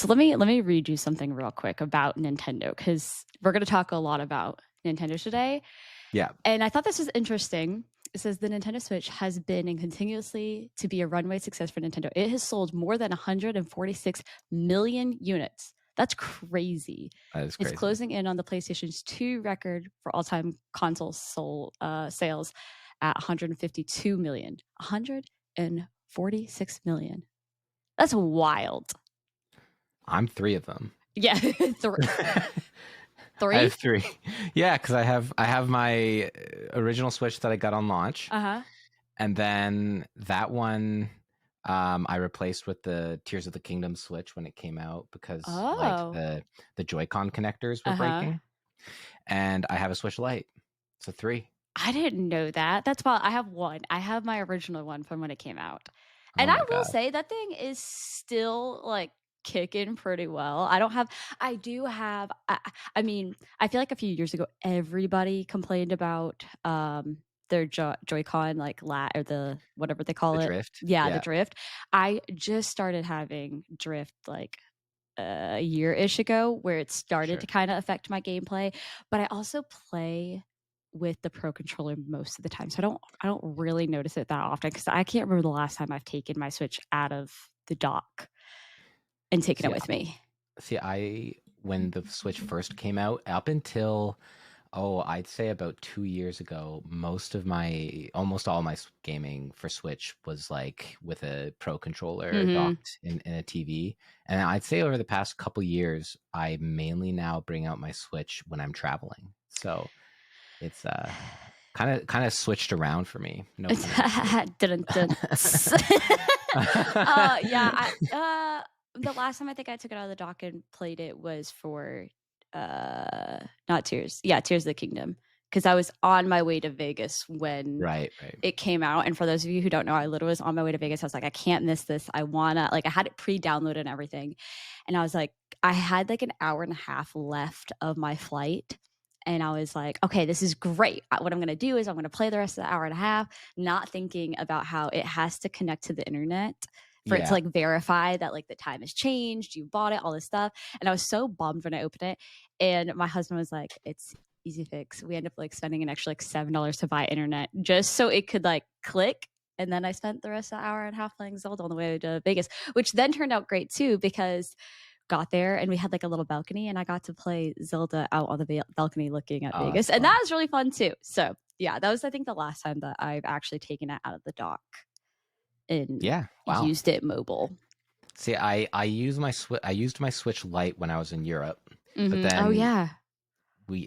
So let me read you something real quick about Nintendo, because we're going to talk a lot about Nintendo today. Yeah. And I thought this was interesting. It says the Nintendo Switch has been and continuously to be a runway success for Nintendo. It has sold more than 146 million units. That's crazy. That is It's crazy. closing in on the PlayStation's 2 record for all-time console sales at 152 million. 146 million. That's wild. I'm 3 of them. Yeah. I Three? have 3. Yeah, because I have my original Switch that I got on launch, Uh-huh. and then that one I replaced with the Tears of the Kingdom Switch when it came out because like Oh. the Joy-Con connectors were Uh-huh. breaking, and I have a Switch Lite, so 3. I didn't know that. That's why I have one. I have my original one from when it came out. Oh And I my will god. say that thing is still like kicking pretty well. I do have, I mean, I feel like a few years ago, everybody complained about their Joy-Con, like or the, whatever they call The it. drift? Yeah, the Yeah. drift. I just started having drift like a year-ish ago, where it started Sure. to kind of affect my gameplay. But I also play with the Pro Controller most of the time, so I don't really notice it that often, because I can't remember the last time I've taken my Switch out of the dock and taken it See, with me. when the Switch first came out, up until I'd say about 2 years ago, almost all my gaming for Switch was like with a Pro Controller Mm-hmm. docked in a TV. And I'd say over the past couple years, I mainly now bring out my Switch when I'm traveling. So it's kind of switched around for me. No pun Dun, dun. intended. Yeah. The last time I think I took it out of the dock and played it was for not Tears. Yeah, Tears of the Kingdom. Because I was on my way to Vegas when Right. it came out. And for those of you who don't know, I literally was on my way to Vegas. I was like, I can't miss this. I had it pre-downloaded and everything. And I was like, I had like an hour and a half left of my flight. And I was like, okay, this is great. What I'm going to do is I'm going to play the rest of the hour and a half, not thinking about how it has to connect to the internet for it to Yeah. like verify that like the time has changed, you bought it, all this stuff. And I was so bummed when I opened it. And my husband was like, it's easy fix. We ended up like spending an extra like $7 to buy internet just so it could like click. And then I spent the rest of the hour and a half playing Zelda on the way to Vegas, which then turned out great too, because got there and we had like a little balcony and I got to play Zelda out on the balcony looking at Vegas. And that was really fun too. So yeah, that was, I think, the last time that I've actually taken it out of the dock and used it mobile. See, I used my Switch Lite when I was in Europe, Mm-hmm. but then oh yeah,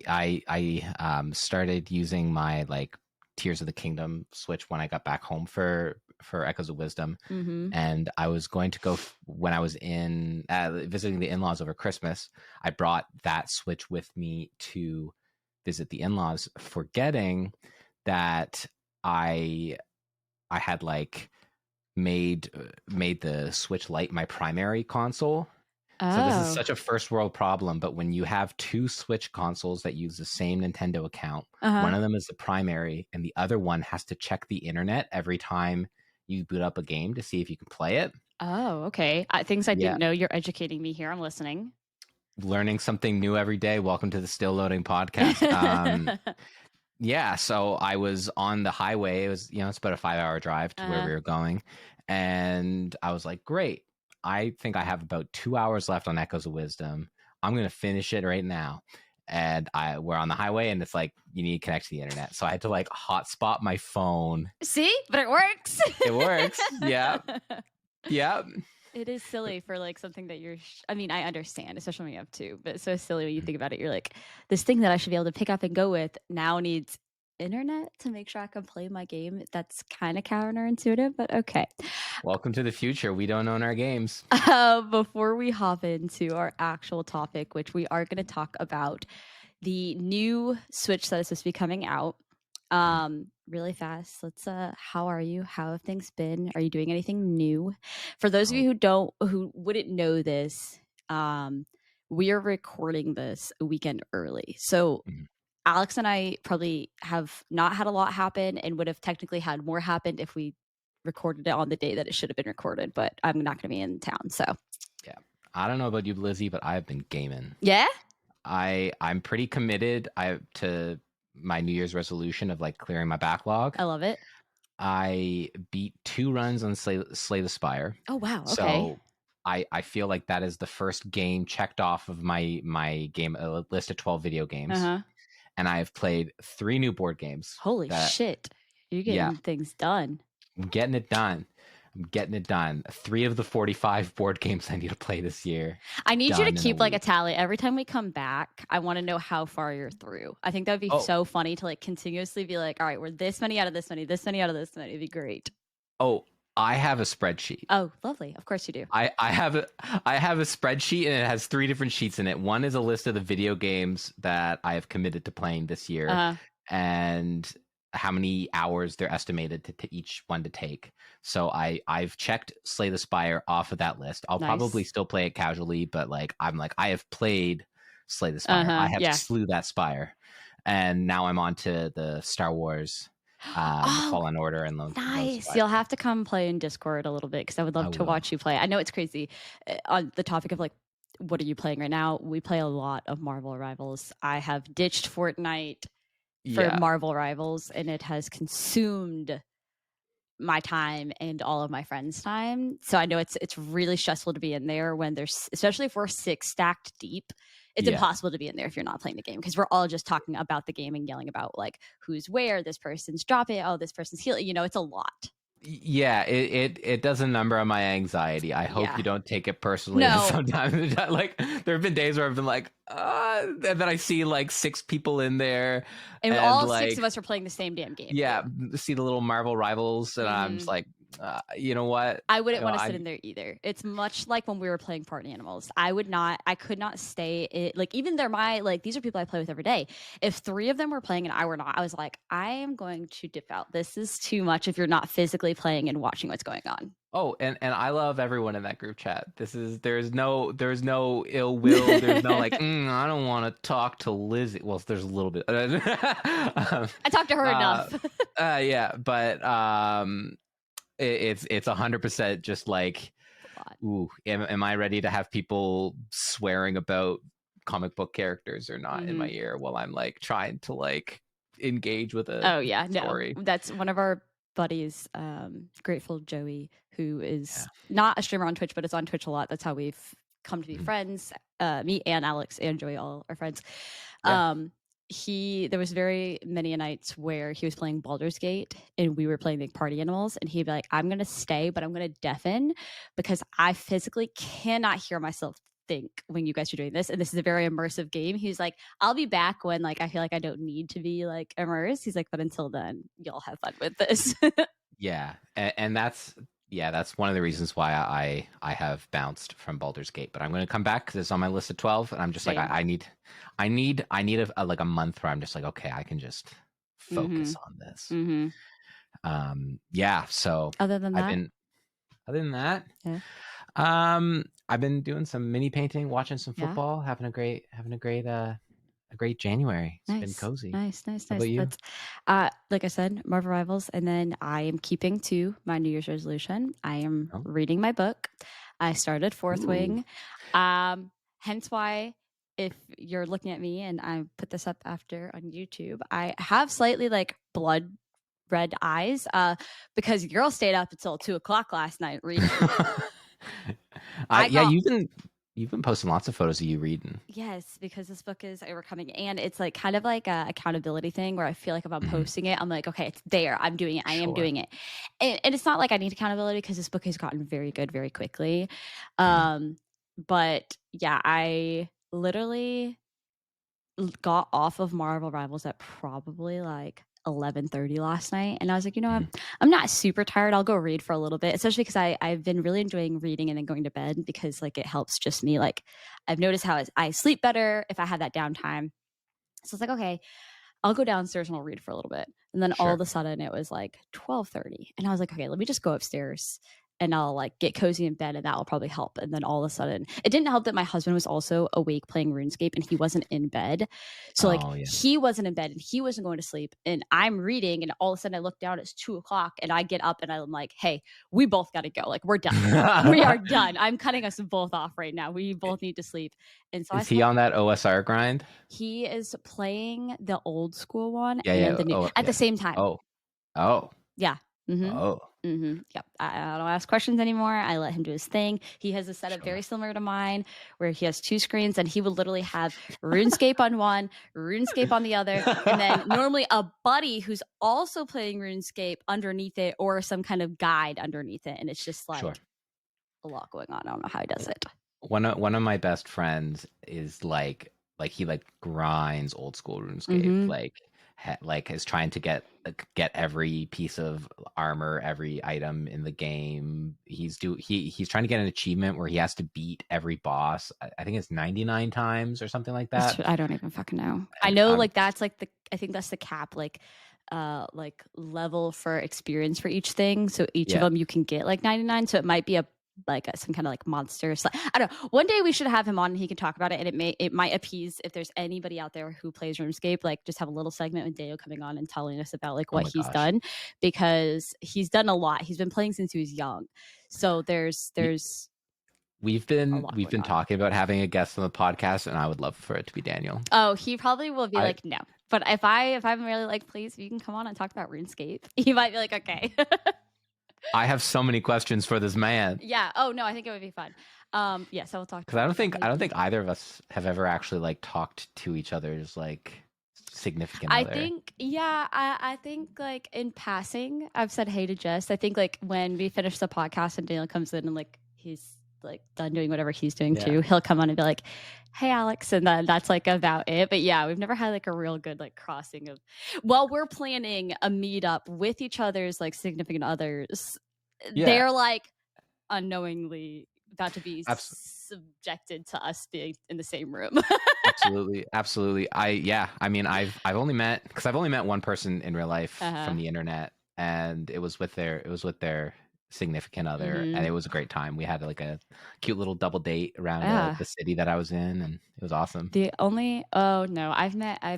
I started using my like Tears of the Kingdom Switch when I got back home for Echoes of Wisdom, mm-hmm. and I was going to go when I was in visiting the in-laws over Christmas. I brought that Switch with me to visit the in-laws, forgetting that I had like made the Switch Lite my primary console. Oh. So this is such a first world problem, but when you have 2 Switch consoles that use the same Nintendo account, one of them is the primary and the other one has to check the internet every time you boot up a game to see if you can play it. Oh, okay. Things I didn't know. You're educating me here. I'm listening. Learning something new every day. Welcome to the Still Loading podcast. Yeah, so I was on the highway. It was, it's about a 5-hour drive to where we were going. And I was like, great. I think I have about 2 hours left on Echoes of Wisdom. I'm going to finish it right now. And we're on the highway and it's like, you need to connect to the internet. So I had to like hotspot my phone. See, but it works. It works. Yeah. Yeah. It is silly for like something that I mean, I understand, especially when you have 2, but it's so silly when you think about it. You're like, this thing that I should be able to pick up and go with now needs internet to make sure I can play my game. That's kind of counterintuitive, but okay. Welcome to the future. We don't own our games. Before we hop into our actual topic, which we are going to talk about the new Switch that is supposed to be coming out. Really fast. Let's how are you? How have things been? Are you doing anything new? For those of you who wouldn't know this, we are recording this a weekend early. So Alex and I probably have not had a lot happen and would have technically had more happened if we recorded it on the day that it should have been recorded, but I'm not going to be in town. So yeah, I don't know about you, Lizzie, but I've been gaming. Yeah, I'm pretty committed to my New Year's resolution of like clearing my backlog. I love it. I beat 2 runs on Slay the Spire. Oh wow, okay. So I feel like that is the first game checked off of my game list of 12 video games. Uh-huh. And I have played 3 new board games. Holy shit. You're Yeah, getting things done. I'm getting it done. I'm getting it done. 3 of the 45 board games I need to play this year. I need you to Done in a keep like a week. tally every time we come back. I want to know how far you're through. I think that would be Oh, so funny to like continuously be like, all right, we're this many out of this many, this many out of this many. It'd be great. oh, I have a spreadsheet. Oh, lovely. Of course you do. I have a spreadsheet and it has 3 different sheets in it. One is a list of the video games that I have committed to playing this year Uh-huh. and how many hours they're estimated to each one to take. So I've checked Slay the Spire off of that list. I'll probably Nice. still play it casually, but like I have played Slay the Spire. Uh-huh. I have Yeah. slew that spire. And now I'm on to the Star Wars Oh, Fallen Order and Lone nice. Survivor. You'll have to come play in Discord a little bit because I would love I to will. watch you play. I know it's crazy. On the topic of like, what are you playing right now? We play a lot of Marvel Rivals. I have ditched Fortnite for Yeah. Marvel Rivals, and it has consumed my time and all of my friends' time. So I know it's really stressful to be in there when there's, especially if we're 6 stacked deep. It's Yeah. impossible to be in there if you're not playing the game because we're all just talking about the game and yelling about like who's where, this person's dropping, oh, this person's healing. You know, it's a lot. Yeah, it does a number on my anxiety. I hope Yeah. you don't take it personally. No. Sometimes, like, there have been days where I've been like, and then I see like 6 people in there, And all like, 6 of us are playing the same damn game. yeah, see the little Marvel Rivals, and I'm just like, you know what? I wouldn't want to sit I'm- in there either. It's much like when we were playing Party Animals. I could not stay like even they're my like these are people I play with every day. If 3 of them were playing and I were not, I was like, I am going to dip out. This is too much if you're not physically playing and watching what's going on. Oh, and I love everyone in that group chat. There's no ill will. There's no like, I don't want to talk to Lizzie. Well, there's a little bit. I talked to her enough. Yeah, but it's 100% just like, ooh, am I ready to have people swearing about comic book characters or not in my ear while I'm like trying to like engage with a story. No, that's one of our buddies, Grateful Joey, who is not a streamer on Twitch, but is on Twitch a lot. That's how we've come to be friends. Me and Alex and Joey all are friends. There was very many nights where he was playing Baldur's Gate and we were playing the Party Animals, and he'd be like, I'm gonna stay, but I'm gonna deafen because I physically cannot hear myself think when you guys are doing this, and this is a very immersive game. He's like, I'll be back when like I feel like I don't need to be like immersed. He's like, but until then, y'all have fun with this. Yeah, and that's one of the reasons why I have bounced from Baldur's Gate, but I'm going to come back because it's on my list of 12, and I'm just like, I need a like a month where I'm just like, okay, I can just focus on this. Yeah. So other than that, yeah. I've been doing some mini painting, watching some football, having a great January. It's been cozy. Nice. How about you? That's, like I said, Marvel Rivals, and then I am keeping to my New Year's resolution. I am reading my book. I started Fourth Wing, hence why if you're looking at me, and I put this up after on YouTube, I have slightly like blood red eyes because your girl stayed up until 2:00 last night reading. You've been posting lots of photos of you reading. Yes, because this book is overcoming, and it's like kind of like a accountability thing where I feel like if I'm posting it, I'm like, okay, it's there. I'm doing it. I am doing it. And it's not like I need accountability because this book has gotten very good very quickly. But yeah, I literally got off of Marvel Rivals at probably like 11:30 last night, and I was like, you know, I'm not super tired. I'll go read for a little bit, especially because I've been really enjoying reading and then going to bed because like it helps just me. Like I've noticed how I sleep better if I have that downtime. So it's like, okay, I'll go downstairs and I'll read for a little bit. And then all of a sudden it was like 12:30, and I was like, okay, let me just go upstairs and I'll like get cozy in bed, and that will probably help. And then all of a sudden, it didn't help that my husband was also awake playing RuneScape, and he wasn't in bed. So like he wasn't in bed and he wasn't going to sleep, and I'm reading, and all of a sudden I look down, it's 2:00, and I get up and I'm like, hey, we both got to go. Like, we're done. We are done. I'm cutting us both off right now. We both need to sleep. And so is he on that OSR grind? He is playing the old school one and the new at the same time. Yeah. Yep. I don't ask questions anymore. I let him do his thing. He has a setup very similar to mine, where he has 2 screens, and he would literally have RuneScape on one, RuneScape on the other, and then normally a buddy who's also playing RuneScape underneath it, or some kind of guide underneath it. And it's just like a lot going on. I don't know how he does it. One of my best friends is like he like grinds old school RuneScape, like is trying to get every piece of armor, every item in the game. He's trying to get an achievement where he has to beat every boss. I think it's 99 times or something like that. I don't even fucking know. I know like that's like I think that's the cap, like level for experience for each thing. So each of them you can get like 99. So it might be some kind of like monster. I don't know. One day we should have him on and he can talk about it, and it might appease if there's anybody out there who plays RuneScape. Like, just have a little segment with Deo coming on and telling us about like what he's done, because he's done a lot. He's been playing since he was young. So there's we've been talking about having a guest on the podcast, and I would love for it to be Daniel. Oh, he probably will be like, no. But if I'm really like, please, you can come on and talk about RuneScape, he might be like, okay. I have so many questions for this man. Yeah. Oh no, I think it would be fun. So we'll talk. Because I don't think either of us have ever actually like talked to each other's like significant other. I think like in passing, I've said hey to Jess. I think like when we finish the podcast and Daniel comes in and like he's like done doing whatever he's doing too, he'll come on and be like, hey Alex, and then that's like about it. But yeah, we've never had like a real good like crossing of, well, we're planning a meetup with each other's like significant others. They're like unknowingly about to be subjected to us being in the same room. absolutely. I mean I've only met one person in real life from the internet, and it was with their significant other, and it was a great time. We had like a cute little double date around the city that I was in, and it was awesome. I've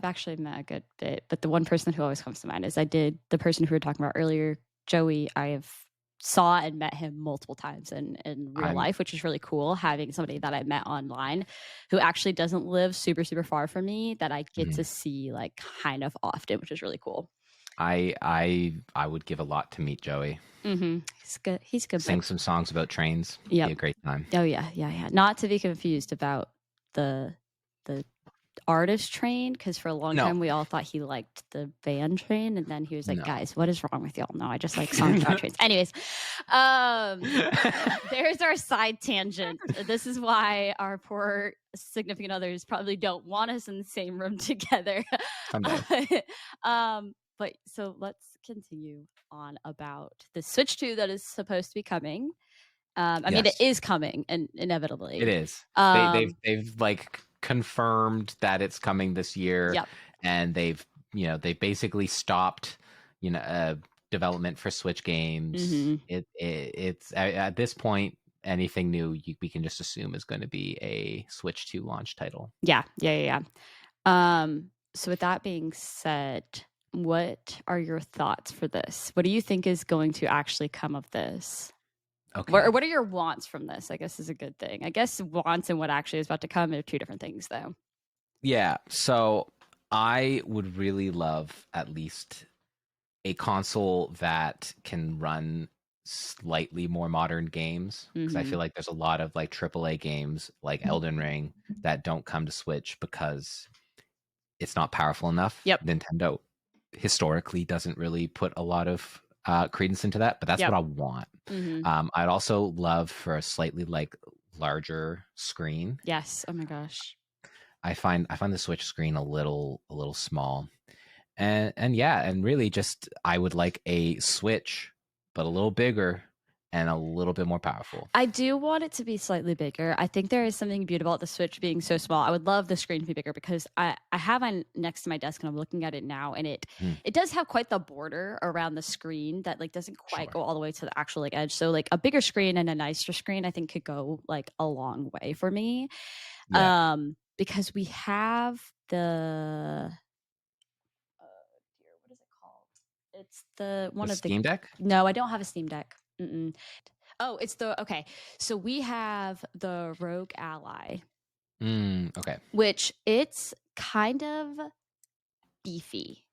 actually met a good bit, but the one person who always comes to mind is the person who we were talking about earlier, Joey. I have saw and met him multiple times in real life, which is really cool, having somebody that I met online who actually doesn't live super, super far from me, that I get to see like kind of often, which is really cool. I would give a lot to meet Joey. He's good. Sing some songs about trains. Yeah, be a great time. Oh yeah. Not to be confused about the artist train, because for a long time we all thought he liked the van train, and then he was like, guys, what is wrong with y'all? No, I just like songs about trains. Anyways, there's our side tangent. This is why our poor significant others probably don't want us in the same room together. But so let's continue on about the Switch 2 that is supposed to be coming. I mean, it is coming, and inevitably it is. They've like confirmed that it's coming this year, and they've basically stopped development for Switch games. It's at this point, anything new we can just assume is going to be a Switch 2 launch title. Yeah. So with that being said, what are your thoughts for this? What do you think is going to actually come of this? Okay. What are your wants from this? I guess is a good thing. I guess wants and what actually is about to come are two different things, though. Yeah. So I would really love at least a console that can run slightly more modern games, because I feel like there's a lot of like AAA games like Elden Ring that don't come to Switch because it's not powerful enough. Nintendo historically doesn't really put a lot of credence into that, but that's what I want. I'd also love for a slightly like larger screen. Yes. Oh my gosh. I find the Switch screen a little small, and really just I would like a Switch but a little bigger and a little bit more powerful. I do want it to be slightly bigger. I think there is something beautiful about the Switch being so small. I would love the screen to be bigger because I have one next to my desk and I'm looking at it now, and it does have quite the border around the screen that like doesn't quite go all the way to the actual like edge. So like a bigger screen and a nicer screen I think could go like a long way for me. Yeah. Because we have the dear, what is it called? It's the one The of the Steam Deck? No, I don't have a Steam Deck. Mm-mm. Oh, it's the okay. So we have the Rogue Ally, Okay. which it's kind of beefy.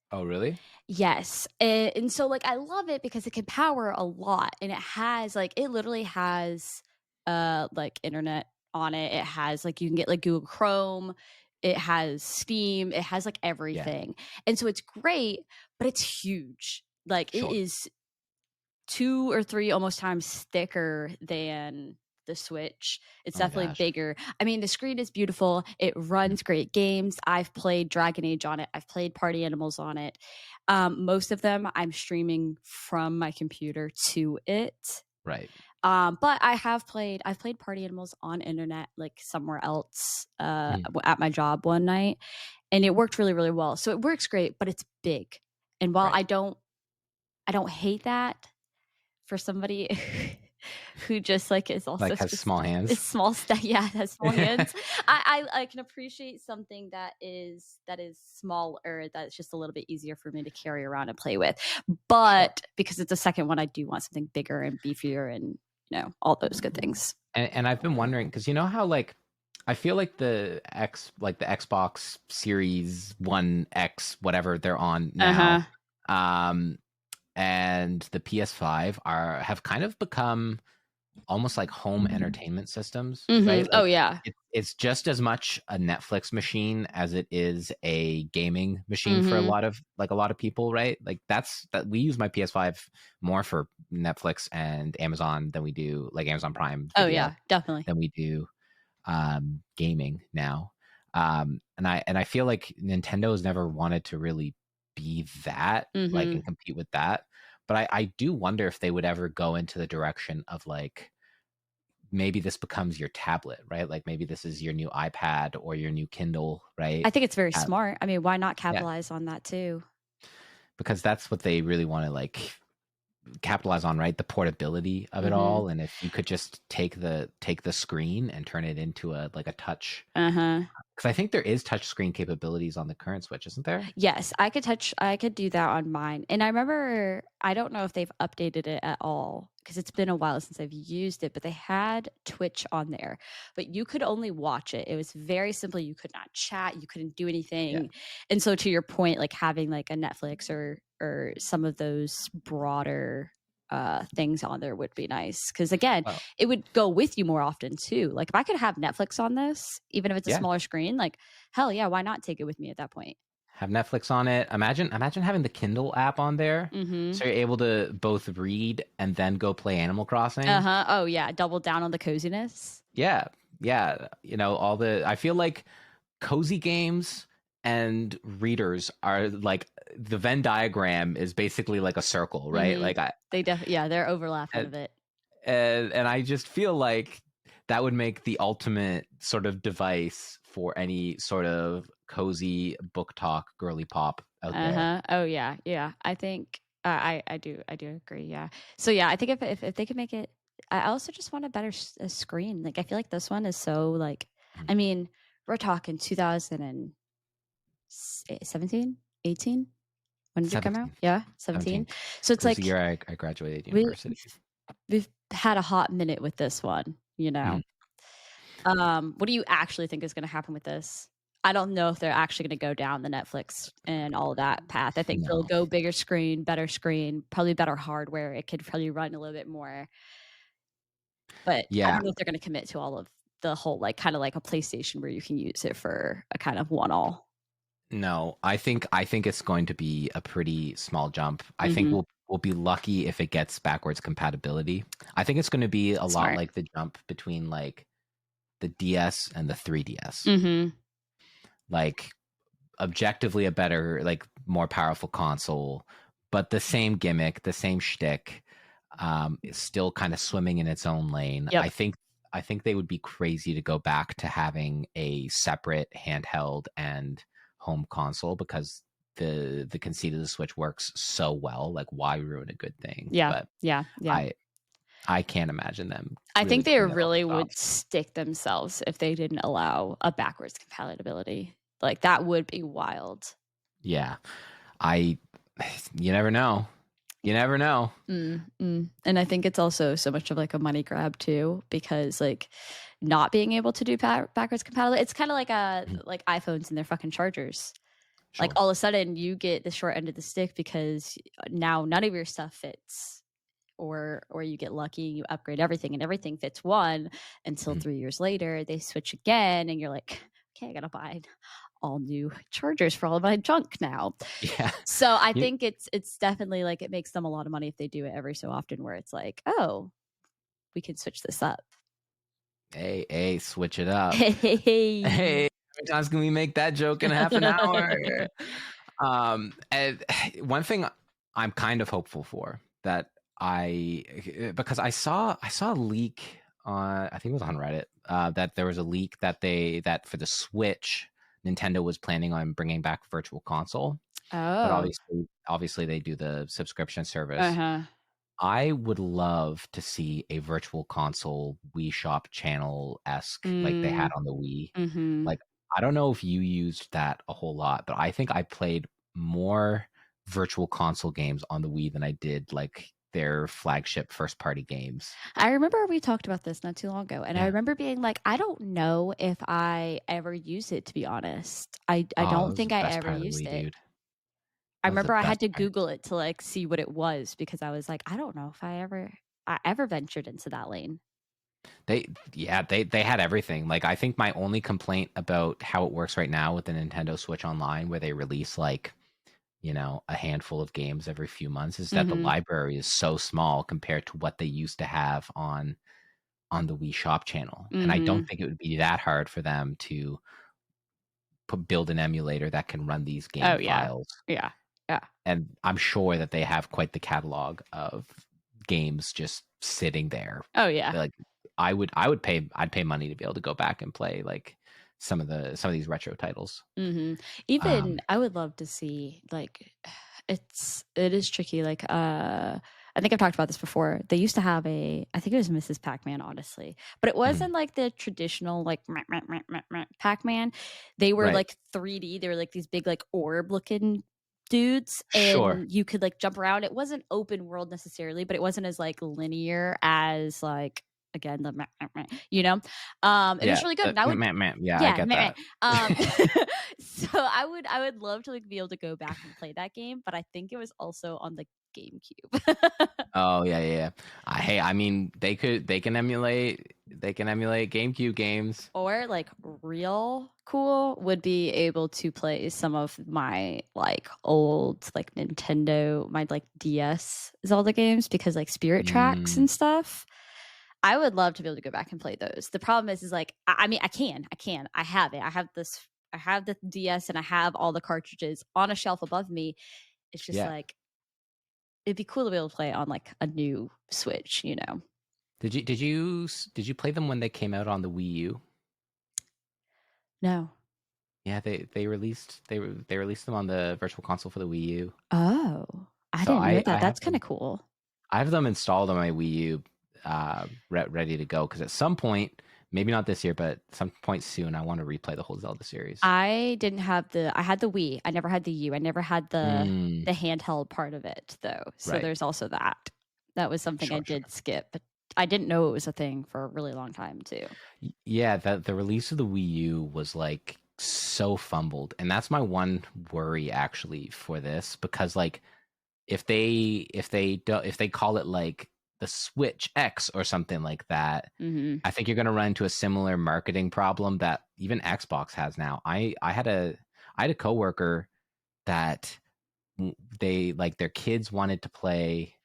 Oh, really? Yes. And so like I love it because it can power a lot, and it has like it literally has like internet on it. It has like you can get like Google Chrome, it has Steam, it has like everything. And so it's great, but it's huge. Like it Sure. is 2 or 3 almost times thicker than the Switch. It's definitely bigger. I mean, the screen is beautiful. It runs great games. I've played Dragon Age on it. I've played Party Animals on it. Most of them I'm streaming from my computer to it. Right. But I've played Party Animals on internet, like somewhere else, at my job one night, and it worked really, really well. So it works great, but it's big. And while I don't hate that, for somebody who just like is also like has small hands. It's small stuff. Yeah, has small hands. I can appreciate something that is smaller, that's just a little bit easier for me to carry around and play with. But because it's a second one, I do want something bigger and beefier and all those good things. And I've been wondering because you know how like I feel like the Xbox Series 1X whatever they're on now. And the PS5 have kind of become almost like home entertainment systems, right? Like, oh yeah, it's just as much a Netflix machine as it is a gaming machine for a lot of people, right? Like that we use my PS5 more for Netflix and Amazon than we do like Amazon Prime. Oh yeah, definitely. Than we do gaming now. And I feel like Nintendo has never wanted to really be that like and compete with that, but I do wonder if they would ever go into the direction of like maybe this becomes your tablet, right? Like maybe this is your new iPad or your new Kindle, right? I think it's very smart. I mean, why not capitalize on that too? Because that's what they really want to like capitalize on, right? The portability of it all. And if you could just take the screen and turn it into a touch. Because I think there is touch screen capabilities on the current Switch, isn't there? Yes, I could do that on mine. And I remember, I don't know if they've updated it at all because it's been a while since I've used it, but they had Twitch on there, but you could only watch it. It was very simple. You could not chat, you couldn't do anything. And so to your point, like having like a Netflix or some of those broader things on there would be nice because again it would go with you more often too. Like if I could have Netflix on this, even if it's a smaller screen, like hell yeah, why not take it with me at that point? Have Netflix on it. Imagine having the Kindle app on there, so you're able to both read and then go play Animal Crossing. Oh yeah, double down on the coziness. Yeah, I feel like cozy games and readers are like the Venn diagram is basically like a circle, right? Like they're overlapping a bit. And I just feel like that would make the ultimate sort of device for any sort of cozy book talk girly pop out there. Oh yeah. I think I do agree. Yeah. So yeah, I think if they could make it, I also just want a better screen. Like I feel like this one is so like, I mean, we're talking 2017, 18. When did 17. It come out? Yeah, 17. So it's like the year I graduated university. We've had a hot minute with this one, What do you actually think is going to happen with this? I don't know if they're actually going to go down the Netflix and all of that path. I think they'll go bigger screen, better screen, probably better hardware. It could probably run a little bit more. But I don't know if they're going to commit to all of the whole, like kind of like a PlayStation where you can use it for a kind of one-all. No, I think it's going to be a pretty small jump. I think we'll be lucky if it gets backwards compatibility. I think it's going to be a lot like the jump between like the DS and the 3DS. Like objectively a better, like more powerful console, but the same gimmick, the same shtick. is still kind of swimming in its own lane. Yep. I think they would be crazy to go back to having a separate handheld and home console, because the conceit of the Switch works so well. Like, why ruin a good thing? Yeah. But Yeah. Yeah. I can't imagine them I really think they pulling it off really the top. would stick themselves if they didn't allow a backwards compatibility. Like, that would be wild. Yeah. You never know. You never know. And I think it's also so much of like a money grab too, because like not being able to do backwards compatibility, it's kind of like like iPhones and their fucking chargers. Sure. Like, all of a sudden you get the short end of the stick because now none of your stuff fits, or you get lucky, you upgrade everything and everything fits one, until 3 years later they switch again and you're like, okay, I gotta buy all new chargers for all of my junk now. Yeah. So I think it's definitely like, it makes them a lot of money if they do it every so often, where it's like, oh, we can switch this up. Hey, switch it up. Hey. Hey, how many times can we make that joke in half an hour? And one thing I'm kind of hopeful for, that because I saw a leak on, I think it was on Reddit, that there was a leak that for the Switch, Nintendo was planning on bringing back Virtual Console. But obviously they do the subscription service. I would love to see a Virtual Console Wii Shop channel-esque, like they had on the Wii. Like, I don't know if you used that a whole lot, but I think I played more Virtual Console games on the Wii than I did like their flagship first-party games. I remember we talked about this not too long ago, and I remember being like, I don't know if I ever used it, to be honest. I don't think I ever used it. Dude. I remember I had to Google it to like see what it was, because I was like, I don't know if I ever ventured into that lane. They had everything. Like, I think my only complaint about how it works right now with the Nintendo Switch Online, where they release like, a handful of games every few months, is that the library is so small compared to what they used to have on the Wii Shop channel. And I don't think it would be that hard for them to build an emulator that can run these game files. Yeah. And I'm sure that they have quite the catalog of games just sitting there. Oh yeah. Like, I'd pay money to be able to go back and play like some of these retro titles. Even I would love to see, like, it is tricky. Like, I think I've talked about this before. They used to have I think it was Mrs. Pac-Man, honestly, but it wasn't like the traditional like Pac-Man. They were like 3D. They were like these big like orb looking dudes, and you could like jump around. It wasn't open world necessarily, but it wasn't as like linear as like, again, the it was really good. I get that. So I would love to like be able to go back and play that game, but I think it was also on the GameCube. Oh yeah. Hey, I mean, they can emulate GameCube games. Or like real cool would be able to play some of my like old like Nintendo, my like DS Zelda games, because like Spirit Tracks and stuff. I would love to be able to go back and play those. The problem is like, I mean, I can. I have it. I have the DS and I have all the cartridges on a shelf above me. It's just like, it'd be cool to be able to play on like a new Switch, Did you play them when they came out on the Wii U? No. Yeah, they released them on the Virtual Console for the Wii U. Oh, I didn't know that. That's kind of cool. I have them installed on my Wii U, ready to go, because at some point, maybe not this year, but some point soon, I want to replay the whole Zelda series. I had the Wii. I never had the U. I never had the handheld part of it though. So there's also that. That was something I did skip, but I didn't know it was a thing for a really long time too. Yeah, the release of the Wii U was like so fumbled, and that's my one worry actually for this, because like if they call it like the Switch X or something like that, I think you're going to run into a similar marketing problem that even Xbox has now. I had a coworker that they like, their kids wanted to play,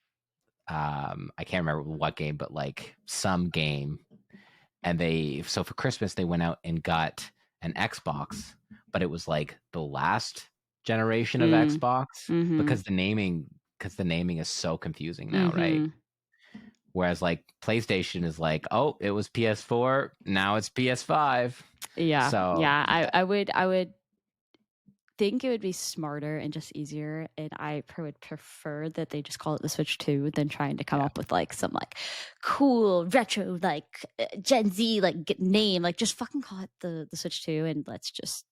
I can't remember what game, but like some game, and so for Christmas they went out and got an Xbox, but it was like the last generation of Xbox, because the naming is so confusing now, right? Whereas like PlayStation is like, oh, it was PS4, now it's PS5. Yeah. So Yeah. I would think it would be smarter and just easier, and I would prefer that they just call it the Switch 2 than trying to come yeah, up with like some like cool retro like Gen Z like name. Like just fucking call it the Switch 2 and let's just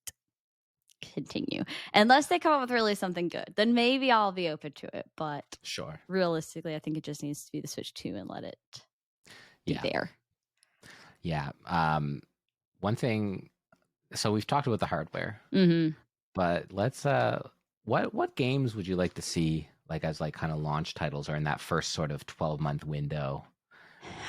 continue. Unless they come up with really something good, then maybe I'll be open to it. But sure. realistically, I think it just needs to be the Switch 2 and let it be Yeah. there. Yeah. One thing, so we've talked about the hardware, Mm-hmm. but let's what games would you like to see like as like kind of launch titles or in that first sort of 12-month window?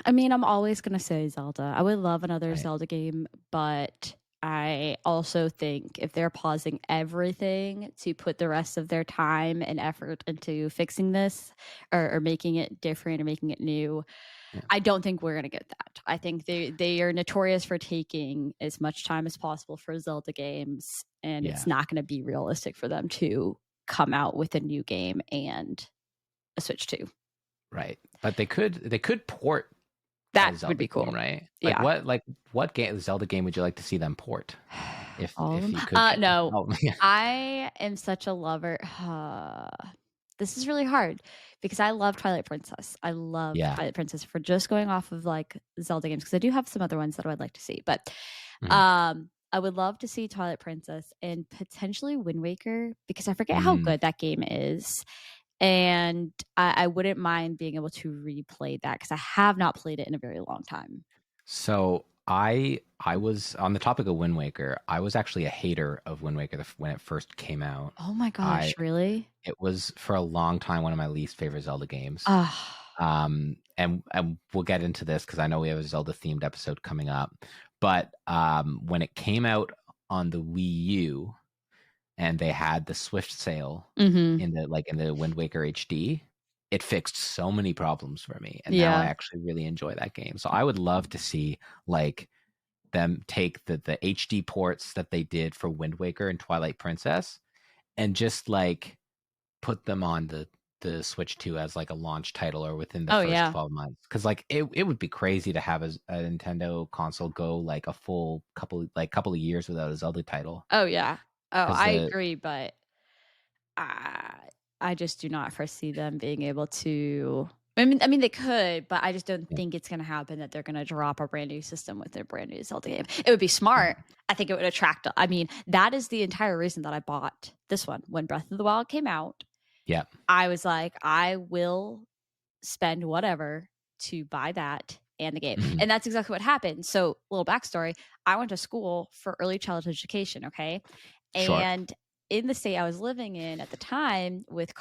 I mean, I'm always going to say Zelda. I would love another Right. Zelda game, but I also think if they're pausing everything to put the rest of their time and effort into fixing this or making it different or making it new, Yeah. I don't think we're going to get that. I think they are notorious for taking as much time as possible for Zelda games, and Yeah. it's not going to be realistic for them to come out with a new game and a Switch 2. Right. But they could port That Zelda would be cool. game, right? Yeah. What game Zelda game would you like to see them port? If All of if them? you could get No. oh, yeah. I am such a lover. This is really hard because I love Twilight Princess. I love Yeah. Twilight Princess for just going off of like Zelda games because I do have some other ones that I would like to see. But Mhm. I would love to see Twilight Princess and potentially Wind Waker because I forget how Mm. good that game is. And I wouldn't mind being able to replay that because I have not played it in a very long time. So I was on the topic of Wind Waker. I was actually a hater of Wind Waker when it first came out. Oh my gosh, really? It was for a long time one of my least favorite Zelda games. Ah. And we'll get into this because I know we have a Zelda themed episode coming up. But when it came out on the Wii U and they had the Swift sale Mm-hmm. in the Wind Waker HD, it fixed so many problems for me, and now I Yeah. actually really enjoy that game. So I would love to see like them take the HD ports that they did for Wind Waker and Twilight Princess and just like put them on the Switch 2 as like a launch title or within the Oh first yeah. 12 months. Because like it would be crazy to have a Nintendo console go like a full couple of years without a Zelda title. Oh yeah. Oh, Because I the agree, but I just do not foresee them being able to. I mean, they could, but I just don't yeah. think it's going to happen that they're going to drop a brand new system with their brand new Zelda game. It would be smart. I think it would attract. I mean, that is the entire reason that I bought this one when Breath of the Wild came out. Yeah. I was like, I will spend whatever to buy that and the game. Mhm. And that's exactly what happened. So, little backstory, I went to school for early childhood education, okay? Sure. And in the state I was living in at the time with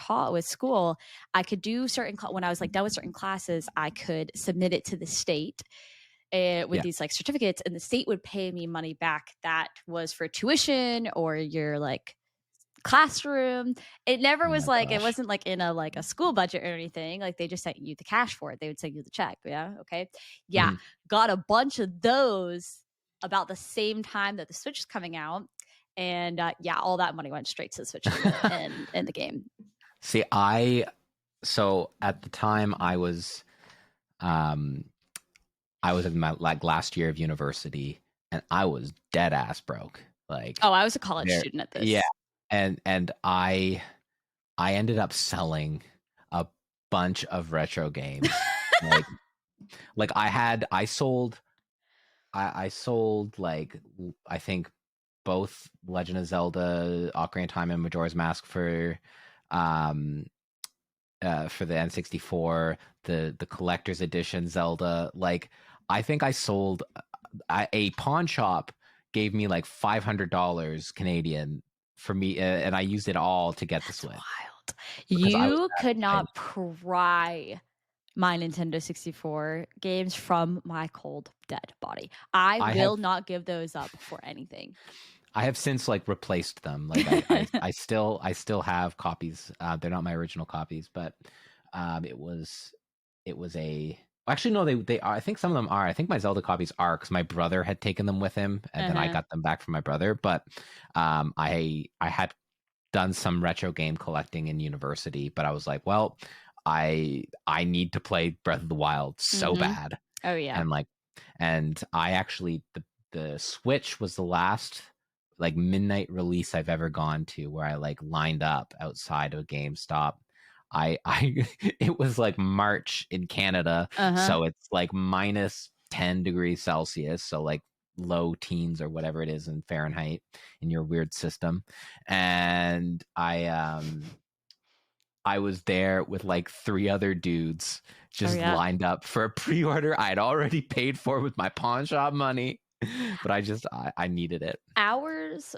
school, I could do certain when I was like done with certain classes, I could submit it to the state with Yeah. these like certificates, and the state would pay me money back that was for tuition or your like classroom. It never Oh was my like it gosh. wasn't like in a school budget or anything. Like they just sent you the cash for it. They would send you the check. Yeah. Okay. Yeah. Mhm. Got a bunch of those about the same time that the Switch is coming out. And yeah, all that money went straight to the Switch and the game. See, so at the time I was in my like last year of university and I was dead ass broke. Like Oh, I was a college student at this. yeah. And I ended up selling a bunch of retro games. like I sold like I think both Legend of Zelda, Ocarina of Time, and Majora's Mask um for the N64, the collector's edition Zelda. Like I think I sold a pawn shop gave me like $500 Canadian for me, and I used it all to get the Switch Wild. because I was You that could excited. not pry my Nintendo 64 games from my cold dead body. I I have will not give those up for anything. I have since like replaced them. Like I still have copies. They're not my original copies, but it was a actually no they are. I think some of them are. I think my Zelda copies are because my brother had taken them with him, and then I got them back from my brother. But I had done some retro game collecting in university, but I was like, well, I need to play Breath of the Wild so Mm-hmm. bad. Oh yeah. And like, and I actually, the Switch was the last like midnight release I've ever gone to where I like lined up outside of a GameStop. I it was like March in Canada, Uh-huh. so it's like minus 10 degrees Celsius, so like low teens or whatever it is in Fahrenheit in your weird system. And I was there with like three other dudes Oh just yeah. lined up for a pre-order I'd already paid for with my pawn shop money. But I needed it. Ours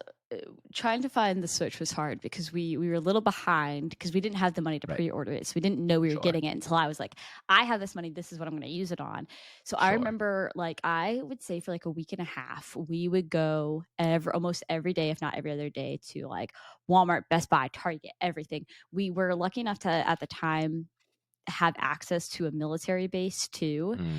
trying to find the Switch was hard because we were a little behind because we didn't have the money to Right. pre-order it, so we didn't know we were Sure. getting it until I was like, I have this money, this is what I'm going to use it on. So I Sure. remember, like, I would say for like a week and a half we would go almost every day, if not every other day, to like Walmart, Best Buy, Target, everything. We were lucky enough to at the time have access to a military base too. Mm.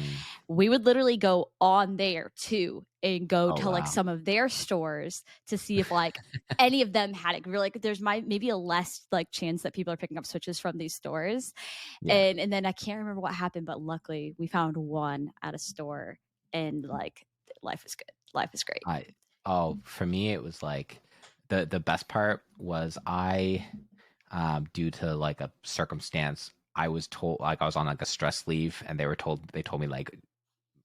We would literally go on there too and go Oh to like wow. some of their stores to see if like any of them had it. We're like, there's maybe a less like chance that people are picking up Switches from these stores. Yeah. And then I can't remember what happened, but luckily we found one at a store, and like life is good. Life is great. For me it was like the best part was I due to like a circumstance I was told, like I was on like a stress leave, and they told me like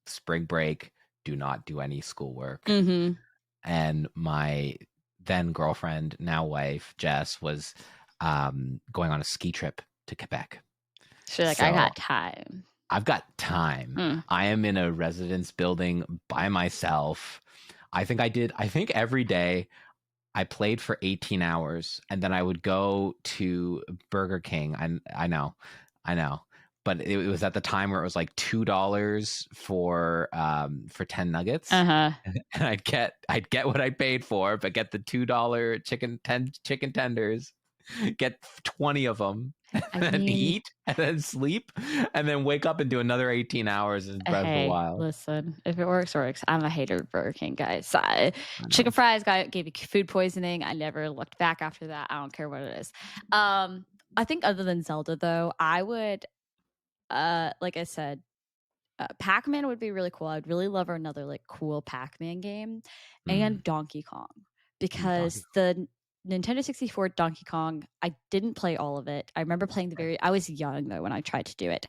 spring break, do not do any schoolwork. Mm-hmm. And my then girlfriend, now wife, Jess, was going on a ski trip to Quebec. So like, I got time. I've got time. I am in a residence building by myself. I think every day I played for 18 hours, and then I would go to Burger King. I know. But it was at the time where it was like $2 for 10 nuggets. Uh-huh. And I'd get what I paid for, but get the $2 chicken tenders, get 20 of them, and then eat, and then sleep, and then wake up and do another 18 hours in Breath of the Wild. Listen, if it works, works. I'm a hater of Burger King, guys. Chicken fries gave me food poisoning. I never looked back after that. I don't care what it is. I think other than Zelda, though, I would, like I said, Pac-Man would be really cool. I'd really love another like cool Pac-Man game, and Donkey Kong, because the Nintendo 64 Donkey Kong, I didn't play all of it. I remember playing I was young though when I tried to do it.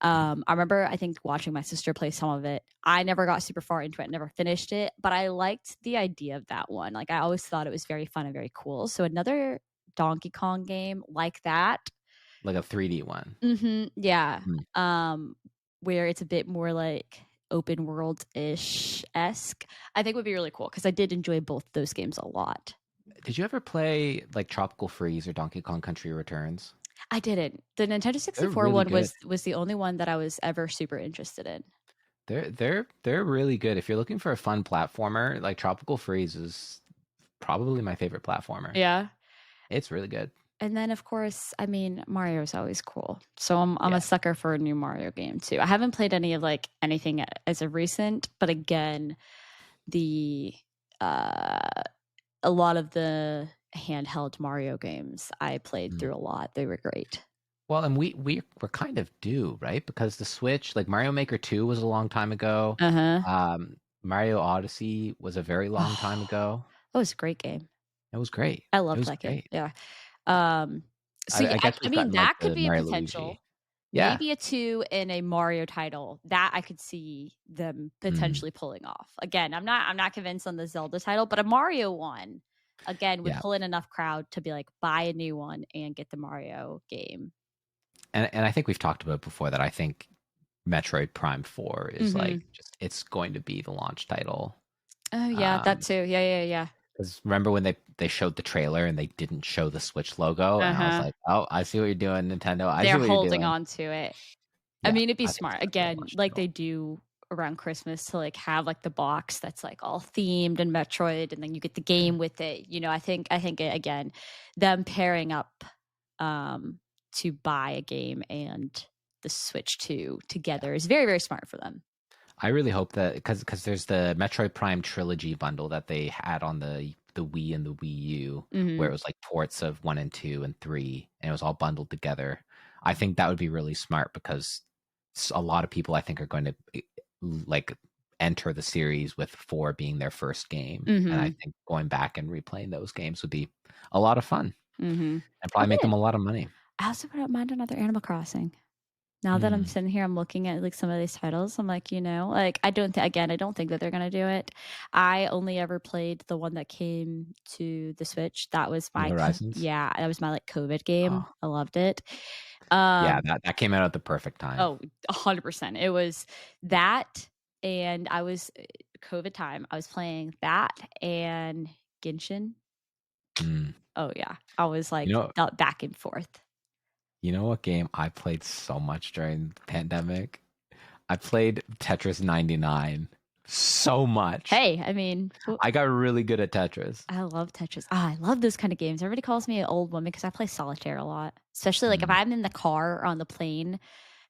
I remember, I think, watching my sister play some of it. I never got super far into it, never finished it, but I liked the idea of that one. Like, I always thought it was very fun and very cool. So another Donkey Kong game like that. Like a 3D one. Mm-hmm, yeah. Where it's a bit more like open world-ish esque, I think would be really cool, because I did enjoy both those games a lot. Did you ever play like Tropical Freeze or Donkey Kong Country Returns? I didn't. The Nintendo 64 really one good. was the only one that I was ever super interested in. They're really good. If you're looking for a fun platformer, like Tropical Freeze is probably my favorite platformer. Yeah. It's really good. And then, of course, I mean, Mario's always cool. So I'm a sucker for a new Mario game too. I haven't played any of like anything as of recent, but again, the a lot of the handheld Mario games I played through a lot. They were great. Well, and we're kind of due, right? Because the Switch, like Mario Maker 2 was a long time ago. Mario Odyssey was a very long time ago. That was a great game. It was great. I loved that game. Yeah. So I mean, that could be a potential. Luigi. Yeah. Maybe a 2 in a Mario title that I could see them potentially pulling off. Again, I'm not convinced on the Zelda title, but a Mario one, again, would pull in enough crowd to be like, buy a new one and get the Mario game. And I think we've talked about before that I think Metroid Prime 4 is like it's going to be the launch title. Oh yeah, that too. Yeah. Because remember when they showed the trailer and they didn't show the Switch logo, and I was like, "Oh, I see what you're doing, Nintendo. They're holding on to it." Yeah, I mean, it'd be smart again, like they do around Christmas, to like have like the box that's like all themed and Metroid, and then you get the game with it. You know, I think again, them pairing up to buy a game and the Switch 2 together is very, very smart for them. I really hope that, because there's the Metroid Prime trilogy bundle that they had on the Wii and the Wii U, where it was like ports of 1 and 2 and 3, and it was all bundled together. I think that would be really smart because a lot of people I think are going to like enter the series with 4 being their first game, and I think going back and replaying those games would be a lot of fun and probably make them a lot of money. I also wouldn't mind another Animal Crossing. Now that I'm sitting here, I'm looking at like some of these titles. I'm like, like I don't think that they're gonna do it. I only ever played the one that came to the Switch. That was my Horizons. that was my like COVID game. Oh. I loved it. Yeah, that came out at the perfect time. Oh, 100%. It was that, and I was COVID time. I was playing that and Genshin. Oh yeah, I was like back and forth. You know what game I played so much during the pandemic? I played Tetris 99 so much. Hey, I mean, I got really good at Tetris. I love Tetris. I love those kind of games. Everybody calls me an old woman because I play solitaire a lot. Especially like if I'm in the car or on the plane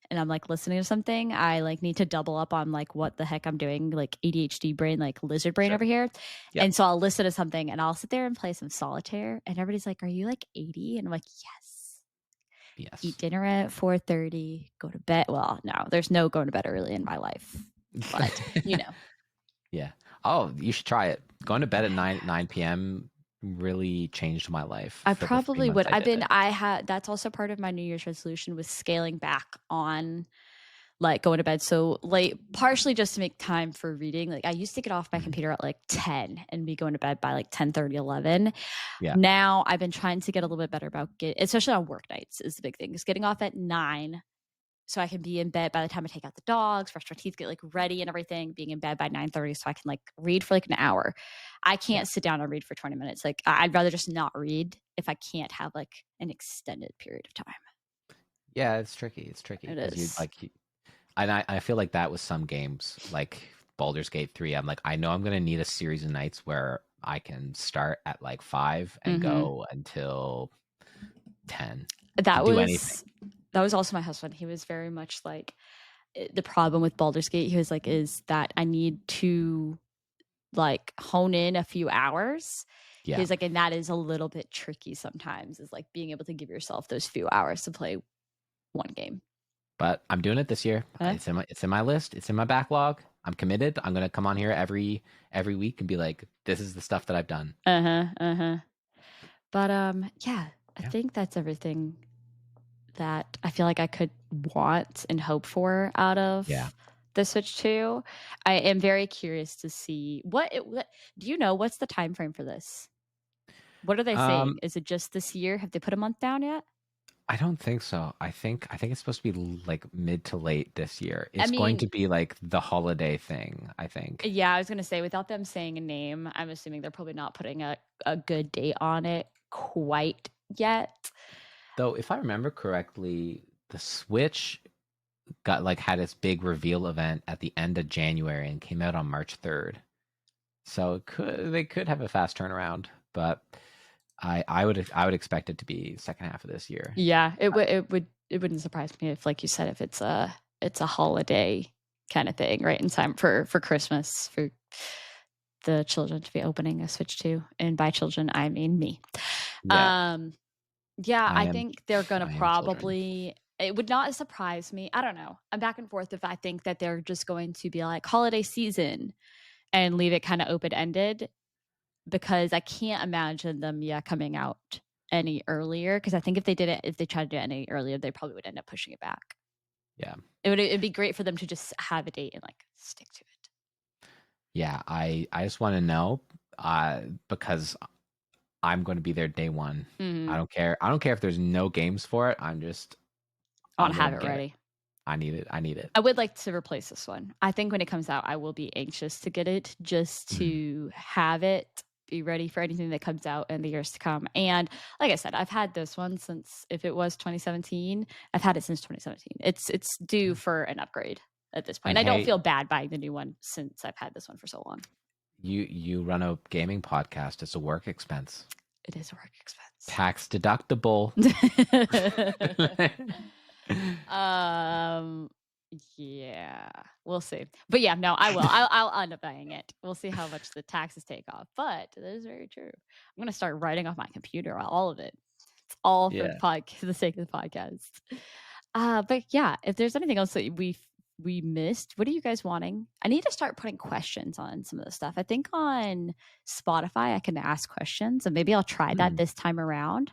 and I'm like listening to something, I like need to double up on like what the heck I'm doing, like ADHD brain, like lizard brain over here. Yep. And so I'll listen to something and I'll sit there and play some solitaire. And everybody's like, "Are you like 80?" And I'm like, "Yes." Eat dinner at 4:30, go to bed. Well, no, there's no going to bed early in my life, but Yeah. Oh, you should try it. Going to bed at 9 p.m. really changed my life. I probably would. That's also part of my New Year's resolution was scaling back on like going to bed so late, partially just to make time for reading. Like I used to get off my computer at like 10 and be going to bed by like 10:30, 11. Yeah. Now I've been trying to get a little bit better about especially on work nights is the big thing, is getting off at 9 so I can be in bed by the time I take out the dogs, brush my teeth, get like ready and everything, being in bed by 9:30 so I can like read for like an hour. I can't sit down and read for 20 minutes. Like I'd rather just not read if I can't have like an extended period of time. Yeah, it's tricky. It's tricky. It is. And I feel like that with some games, like Baldur's Gate 3. I'm like, I know I'm going to need a series of nights where I can start at like 5 and go until 10. That was also my husband. He was very much like, the problem with Baldur's Gate, he was like, is that I need to like hone in a few hours. Yeah. He's like, and that is a little bit tricky sometimes, is like being able to give yourself those few hours to play one game. But I'm doing it this year. It's in my list. It's in my backlog. I'm committed. I'm gonna come on here every week and be like, this is the stuff that I've done. But I think that's everything that I feel like I could want and hope for out of the Switch 2. I am very curious to see what do you know what's the time frame for this? What are they saying? Is it just this year? Have they put a month down yet? I don't think so. I think it's supposed to be like mid to late this year. It's going to be like the holiday thing, I think. Yeah, I was going to say, without them saying a name, I'm assuming they're probably not putting a good date on it quite yet. Though, if I remember correctly, the Switch had its big reveal event at the end of January and came out on March 3rd. So they could have a fast turnaround, but I would expect it to be second half of this year. Yeah, it wouldn't surprise me if, like you said, if it's a holiday kind of thing, right in time for Christmas, for the children to be opening a Switch 2, and by children I mean me. Yeah, I think they're gonna probably. It would not surprise me. I don't know. I'm back and forth if I think that they're just going to be like holiday season and leave it kind of open ended, because I can't imagine them coming out any earlier, because I think if they tried to do it any earlier, they probably would end up pushing it back. Yeah. It'd be great for them to just have a date and like stick to it. Yeah, I just want to know because I'm going to be there day one. I don't care if there's no games for it. I want to have it ready. I need it. I would like to replace this one. I think when it comes out, I will be anxious to get it, just to have it be ready for anything that comes out in the years to come. And like I said, I've had this one since, if it was 2017, I've had it since 2017. It's due for an upgrade at this point. And I don't feel bad buying the new one since I've had this one for so long. You run a gaming podcast. It's a work expense. It is a work expense. Tax deductible. Yeah, we'll see. But yeah, no, I will. I'll end up buying it. We'll see how much the taxes take off. But that is very true. I'm gonna start writing off my computer, all of it. It's all for Yeah. the sake of the podcast. But yeah, if there's anything else that we missed, what are you guys wanting? I need to start putting questions on some of the stuff. I think on Spotify I can ask questions, and maybe I'll try that this time around.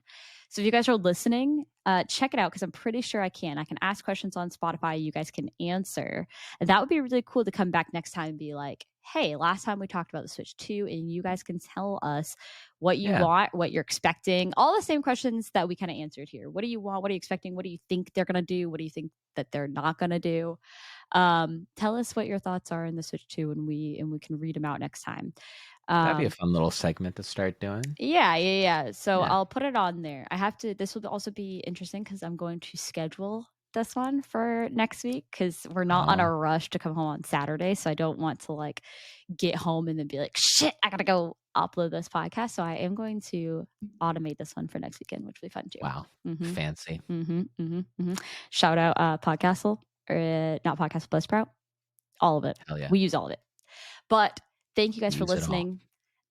So if you guys are listening, check it out, because I'm pretty sure I can ask questions on Spotify, you guys can answer, and that would be really cool to come back next time and be like, hey, last time we talked about the Switch 2, and you guys can tell us what you want, what you're expecting, all the same questions that we kind of answered here. What do you want? What are you expecting? What do you think they're going to do? What do you think that they're not going to do? Tell us what your thoughts are in the Switch 2, and we can read them out next time. That'd be a fun little segment to start doing. Yeah. So I'll put it on there. This will also be interesting because I'm going to schedule this one for next week, because we're not on a rush to come home on Saturday. So I don't want to like get home and then be like, shit, I gotta go upload this podcast. So I am going to automate this one for next weekend, which will be fun too. Wow. Fancy. Shout out Podcastle, or not Podcastle, Buzzsprout. All of it. Hell yeah. We use all of it. But thank you guys for listening.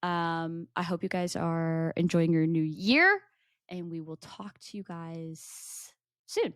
I hope you guys are enjoying your new year, and we will talk to you guys soon.